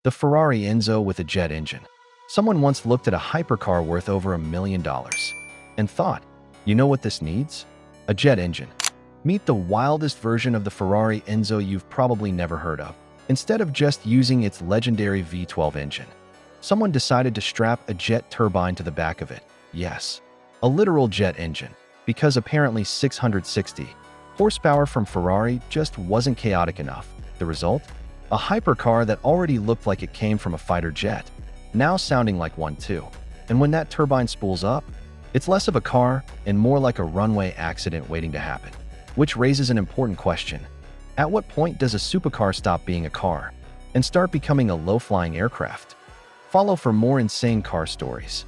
The Ferrari Enzo with a jet engine. Someone once looked at a hypercar worth over $1 million and thought, you know what this needs? A jet engine. Meet the wildest version of the Ferrari Enzo you've probably never heard of. Instead of just using its legendary V12 engine, someone decided to strap a jet turbine to the back of it. Yes, a literal jet engine, because apparently 660 horsepower from Ferrari just wasn't chaotic enough. The result? A hypercar that already looked like it came from a fighter jet, now sounding like one too. And when that turbine spools up, it's less of a car and more like a runway accident waiting to happen. Which raises an important question. At what point does a supercar stop being a car and start becoming a low-flying aircraft? Follow for more insane car stories.